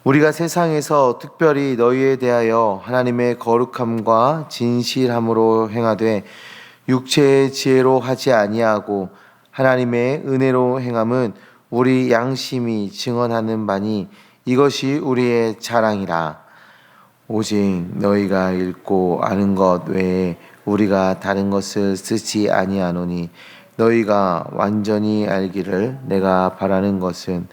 우리가 세상에서 특별히 너희에 대하여 하나님의 거룩함과 진실함으로 행하되 육체의 지혜로 하지 아니하고 하나님의 은혜로 행함은 우리 양심이 증언하는 바니 이것이 우리의 자랑이라. 오직 너희가 읽고 아는 것 외에 우리가 다른 것을 쓰지 아니하노니 너희가 완전히 알기를 내가 바라는 것은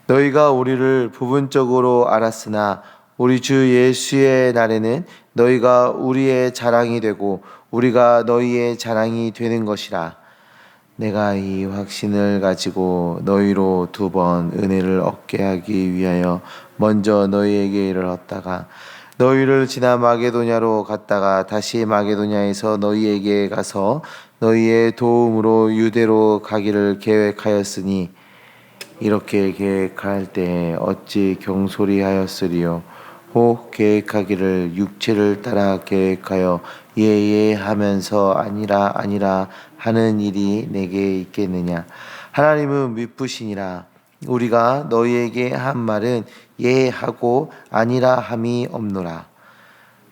너희가 우리를 부분적으로 알았으나 우리 주 예수의 날에는 너희가 우리의 자랑이 되고 우리가 너희의 자랑이 되는 것이라. 내가 이 확신을 가지고 너희로 2번 은혜를 얻게 하기 위하여 먼저 너희에게 이르렀다가 너희를 지나 마게도냐로 갔다가 다시 마게도냐에서 너희에게 가서 너희의 도움으로 유대로 가기를 계획하였으니 이렇게 계획할 때 어찌 경솔이하였으리요. 혹 계획하기를 육체를 따라 계획하여 예예 하면서 아니라 하는 일이 내게 있겠느냐. 하나님은 미쁘시니라. 우리가 너희에게 한 말은 예 하고 아니라 함이 없노라.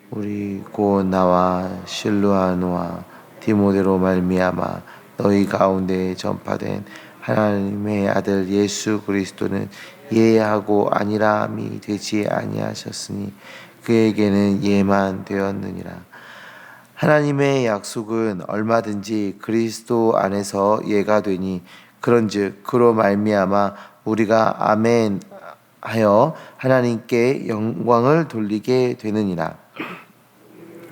우리 곧 나와 실루아노와 디모데로 말미암아 너희 가운데 전파된 하나님의 아들 예수 그리스도는 예하고 아니라함이 되지 아니하셨으니 그에게는 예만 되었느니라. 하나님의 약속은 얼마든지 그리스도 안에서 예가 되니 그런즉 그로 말미암아 우리가 아멘 하여 하나님께 영광을 돌리게 되느니라.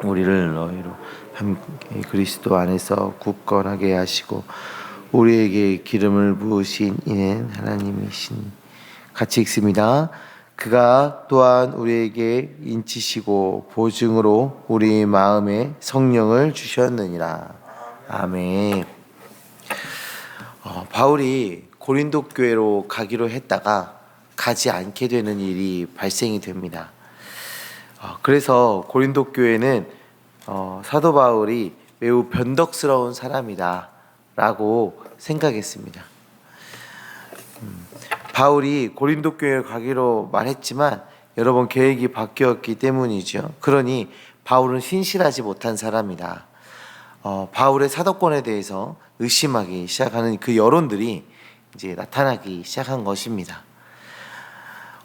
우리를 너희로 함께 그리스도 안에서 굳건하게 하시고 우리에게 기름을 부으신 이는 하나님이시니. 같이 읽습니다. 그가 또한 우리에게 인치시고 보증으로 우리 마음에 성령을 주셨느니라. 아멘. 바울이 고린도 교회로 가기로 했다가 가지 않게 되는 일이 발생이 됩니다. 그래서 고린도 교회는 사도 바울이 매우 변덕스러운 사람이다 라고 생각했습니다. 바울이 고린도 교회에 가기로 말했지만 여러 번 계획이 바뀌었기 때문이죠. 그러니 바울은 신실하지 못한 사람이다. 바울의 사도권에 대해서 의심하기 시작하는 그 여론들이 이제 나타나기 시작한 것입니다.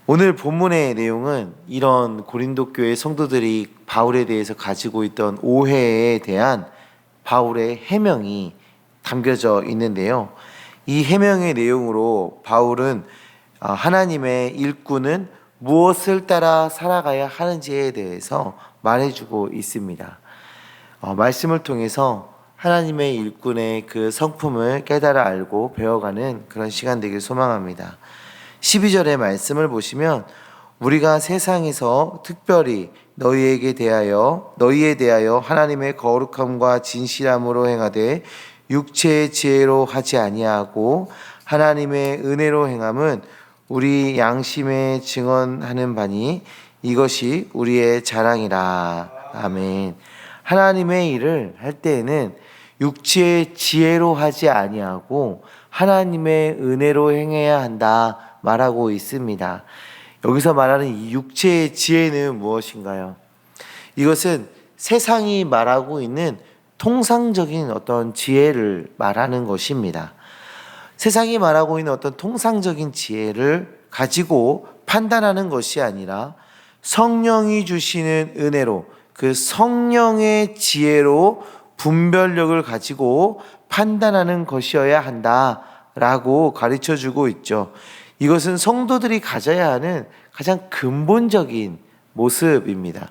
오늘 본문의 내용은 이런 고린도 교회 성도들이 바울에 대해서 가지고 있던 오해에 대한 바울의 해명이 담겨져 있는데요. 이 해명의 내용으로 바울은 하나님의 일꾼은 무엇을 따라 살아가야 하는지에 대해서 말해주고 있습니다. 말씀을 통해서 하나님의 일꾼의 그 성품을 깨달아 알고 배워가는 그런 시간 되길 소망합니다. 12절의 말씀을 보시면 우리가 세상에서 특별히 너희에 대하여 하나님의 거룩함과 진실함으로 행하되 육체의 지혜로 하지 아니하고 하나님의 은혜로 행함은 우리 양심에 증언하는 바니 이것이 우리의 자랑이라. 아멘. 하나님의 일을 할 때에는 육체의 지혜로 하지 아니하고 하나님의 은혜로 행해야 한다 말하고 있습니다. 여기서 말하는 이 육체의 지혜는 무엇인가요? 이것은 세상이 말하고 있는 통상적인 어떤 지혜를 말하는 것입니다. 세상이 말하고 있는 어떤 통상적인 지혜를 가지고 판단하는 것이 아니라 성령이 주시는 은혜로 그 성령의 지혜로 분별력을 가지고 판단하는 것이어야 한다라고 가르쳐주고 있죠. 이것은 성도들이 가져야 하는 가장 근본적인 모습입니다.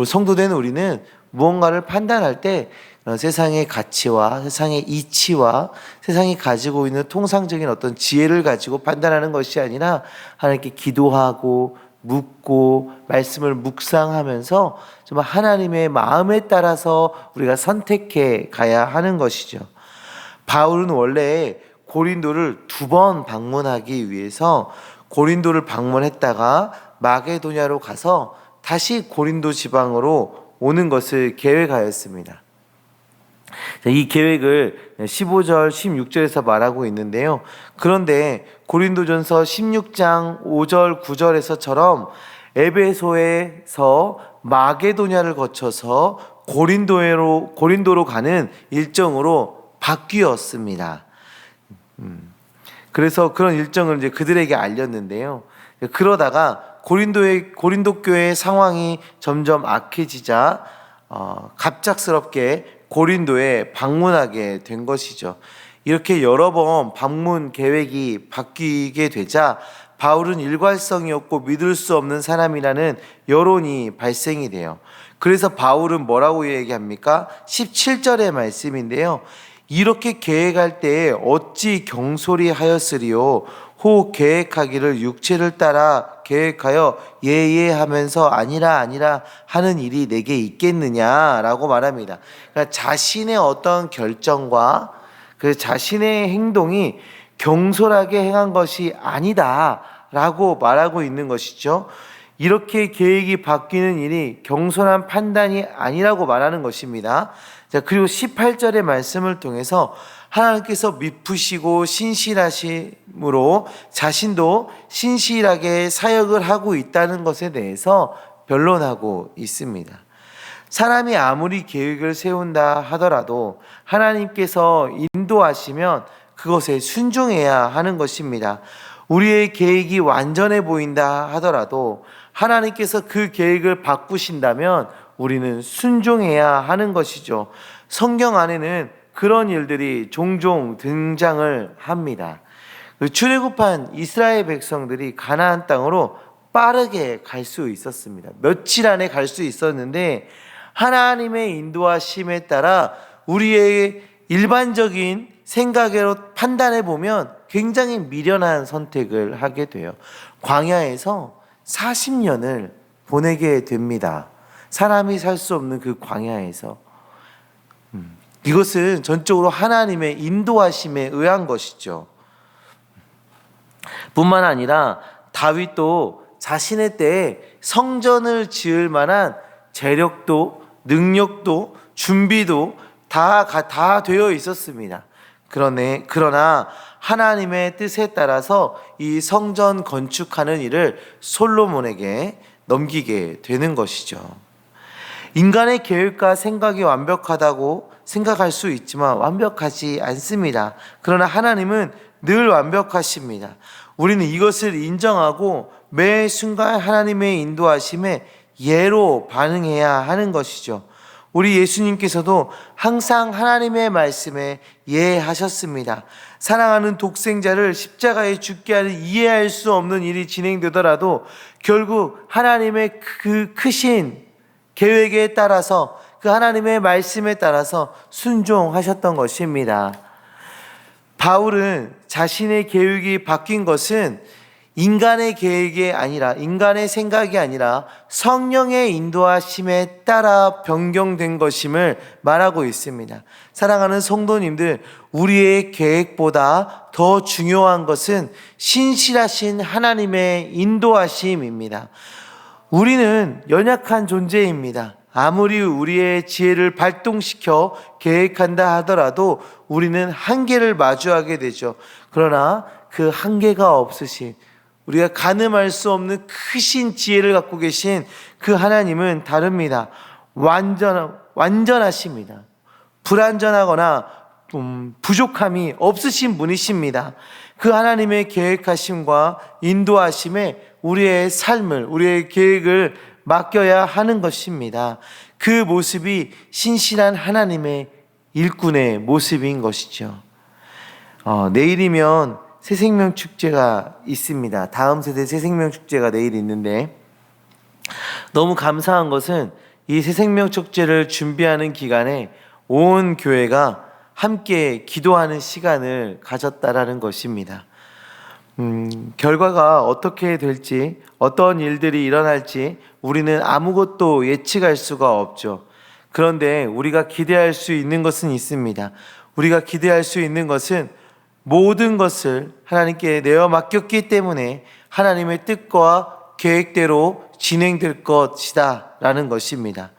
성도된 우리는 무언가를 판단할 때 세상의 가치와 세상의 이치와 세상이 가지고 있는 통상적인 어떤 지혜를 가지고 판단하는 것이 아니라 하나님께 기도하고 묻고 말씀을 묵상하면서 정말 하나님의 마음에 따라서 우리가 선택해 가야 하는 것이죠. 바울은 원래 고린도를 2번 방문하기 위해서 고린도를 방문했다가 마게도냐로 가서 다시 고린도 지방으로 오는 것을 계획하였습니다. 이 계획을 15절, 16절에서 말하고 있는데요. 그런데 고린도전서 16장 5절, 9절에서처럼 에베소에서 마게도냐를 거쳐서 고린도로 가는 일정으로 바뀌었습니다. 그래서 그런 일정을 이제 그들에게 알렸는데요. 그러다가 고린도 교회의 상황이 점점 악해지자 갑작스럽게 고린도에 방문하게 된 것이죠. 이렇게 여러 번 방문 계획이 바뀌게 되자 바울은 일관성이 없고 믿을 수 없는 사람이라는 여론이 발생이 돼요. 그래서 바울은 뭐라고 얘기합니까? 17절의 말씀인데요. 이렇게 계획할 때에 어찌 경솔히 하였으리요? 혹 계획하기를 육체를 따라 계획하여 예하면서 아니라 하는 일이 내게 있겠느냐라고 말합니다. 그러니까 자신의 어떤 결정과 그 자신의 행동이 경솔하게 행한 것이 아니다라고 말하고 있는 것이죠. 이렇게 계획이 바뀌는 일이 경솔한 판단이 아니라고 말하는 것입니다. 자, 그리고 18절의 말씀을 통해서 하나님께서 미쁘시고 신실하심으로 자신도 신실하게 사역을 하고 있다는 것에 대해서 변론하고 있습니다. 사람이 아무리 계획을 세운다 하더라도 하나님께서 인도하시면 그것에 순종해야 하는 것입니다. 우리의 계획이 완전해 보인다 하더라도 하나님께서 그 계획을 바꾸신다면 우리는 순종해야 하는 것이죠. 성경 안에는 그런 일들이 종종 등장을 합니다. 출애굽한 이스라엘 백성들이 가나안 땅으로 빠르게 갈 수 있었습니다. 며칠 안에 갈 수 있었는데 하나님의 인도하심에 따라 우리의 일반적인 생각으로 판단해 보면 굉장히 미련한 선택을 하게 돼요. 광야에서 40년을 보내게 됩니다. 사람이 살 수 없는 그 광야에서. 이것은 전적으로 하나님의 인도하심에 의한 것이죠. 뿐만 아니라 다윗도 자신의 때에 성전을 지을 만한 재력도 능력도 준비도 다 되어 있었습니다. 그러나 하나님의 뜻에 따라서 이 성전 건축하는 일을 솔로몬에게 넘기게 되는 것이죠. 인간의 계획과 생각이 완벽하다고 생각할 수 있지만 완벽하지 않습니다. 그러나 하나님은 늘 완벽하십니다. 우리는 이것을 인정하고 매 순간 하나님의 인도하심에 예로 반응해야 하는 것이죠. 우리 예수님께서도 항상 하나님의 말씀에 예하셨습니다. 사랑하는 독생자를 십자가에 죽게 하는 이해할 수 없는 일이 진행되더라도 결국 하나님의 그 크신 계획에 따라서 그 하나님의 말씀에 따라서 순종하셨던 것입니다. 바울은 자신의 계획이 바뀐 것은 인간의 계획이 아니라 인간의 생각이 아니라 성령의 인도하심에 따라 변경된 것임을 말하고 있습니다. 사랑하는 성도님들, 우리의 계획보다 더 중요한 것은 신실하신 하나님의 인도하심입니다. 우리는 연약한 존재입니다. 아무리 우리의 지혜를 발동시켜 계획한다 하더라도 우리는 한계를 마주하게 되죠. 그러나 그 한계가 없으신, 우리가 가늠할 수 없는 크신 지혜를 갖고 계신 그 하나님은 다릅니다. 완전하십니다. 불완전하거나 부족함이 없으신 분이십니다. 그 하나님의 계획하심과 인도하심에 우리의 삶을, 우리의 계획을 맡겨야 하는 것입니다. 그 모습이 신실한 하나님의 일꾼의 모습인 것이죠. 내일이면 새생명 축제가 있습니다. 다음 세대 새생명 축제가 내일 있는데 너무 감사한 것은 이 새생명 축제를 준비하는 기간에 온 교회가 함께 기도하는 시간을 가졌다라는 것입니다. 결과가 어떻게 될지, 어떤 일들이 일어날지 우리는 아무것도 예측할 수가 없죠. 그런데 우리가 기대할 수 있는 것은 있습니다. 우리가 기대할 수 있는 것은 모든 것을 하나님께 내어 맡겼기 때문에 하나님의 뜻과 계획대로 진행될 것이다 라는 것입니다.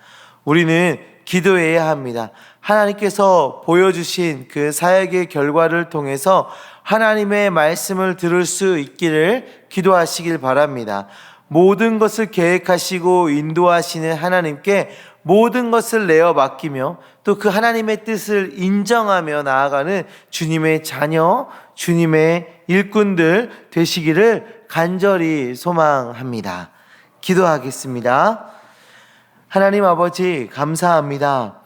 우리는 기도해야 합니다. 하나님께서 보여주신 그 사역의 결과를 통해서 하나님의 말씀을 들을 수 있기를 기도하시길 바랍니다. 모든 것을 계획하시고 인도하시는 하나님께 모든 것을 내어 맡기며 또 그 하나님의 뜻을 인정하며 나아가는 주님의 자녀, 주님의 일꾼들 되시기를 간절히 소망합니다. 기도하겠습니다. 하나님 아버지 감사합니다.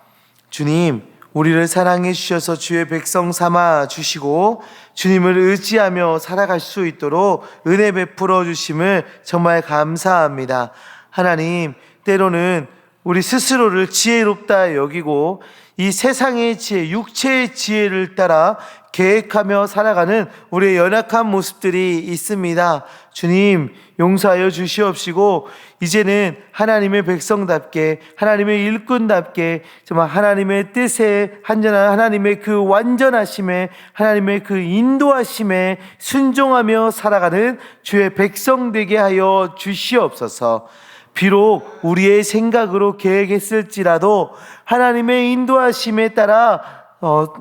주님, 우리를 사랑해 주셔서 주의 백성 삼아 주시고 주님을 의지하며 살아갈 수 있도록 은혜 베풀어 주심을 정말 감사합니다. 하나님, 때로는 우리 스스로를 지혜롭다 여기고 이 세상의 지혜, 육체의 지혜를 따라 계획하며 살아가는 우리의 연약한 모습들이 있습니다. 주님, 용서하여 주시옵시고 이제는 하나님의 백성답게, 하나님의 일꾼답게 정말 하나님의 뜻에 한전한 하나님의 그 완전하심에, 하나님의 그 인도하심에 순종하며 살아가는 주의 백성 되게 하여 주시옵소서. 비록 우리의 생각으로 계획했을지라도 하나님의 인도하심에 따라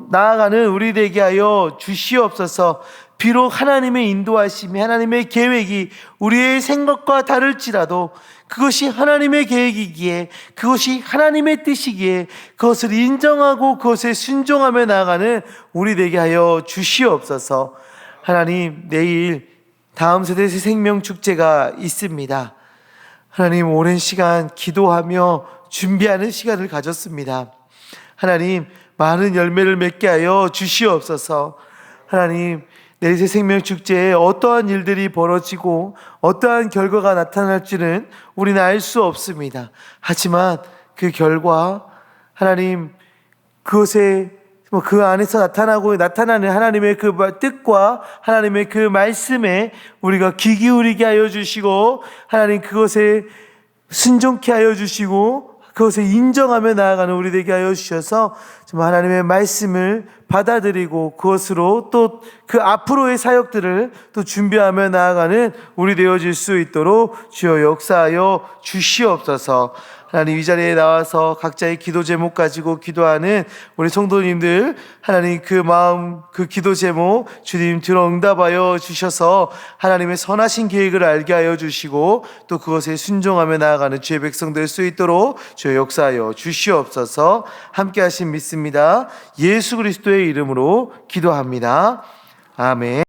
나아가는 우리 되게 하여 주시옵소서. 비록 하나님의 인도하심이, 하나님의 계획이 우리의 생각과 다를지라도 그것이 하나님의 계획이기에, 그것이 하나님의 뜻이기에 그것을 인정하고 그것에 순종하며 나아가는 우리 되게 하여 주시옵소서. 하나님, 내일 다음 세대 생명축제가 있습니다. 하나님, 오랜 시간 기도하며 준비하는 시간을 가졌습니다. 하나님, 많은 열매를 맺게 하여 주시옵소서. 하나님, 내일 생명축제에 어떠한 일들이 벌어지고 어떠한 결과가 나타날지는 우리는 알 수 없습니다. 하지만 그 결과, 하나님, 그것에 그 안에서 나타나는 하나님의 그 뜻과 하나님의 그 말씀에 우리가 귀 기울이게 하여 주시고, 하나님 그것에 순종케 하여 주시고 그것을 인정하며 나아가는 우리 되게 하여 주셔서 정말 하나님의 말씀을 받아들이고 그것으로 또 그 앞으로의 사역들을 또 준비하며 나아가는 우리 되어질 수 있도록 주여 역사하여 주시옵소서. 하나님, 이 자리에 나와서 각자의 기도 제목 가지고 기도하는 우리 성도님들, 하나님 그 마음, 그 기도 제목 주님 들어 응답하여 주셔서 하나님의 선하신 계획을 알게 하여 주시고 또 그것에 순종하며 나아가는 주의 백성 될 수 있도록 주여 역사하여 주시옵소서. 함께 하신 믿습니다. 예수 그리스도의 이름으로 기도합니다. 아멘.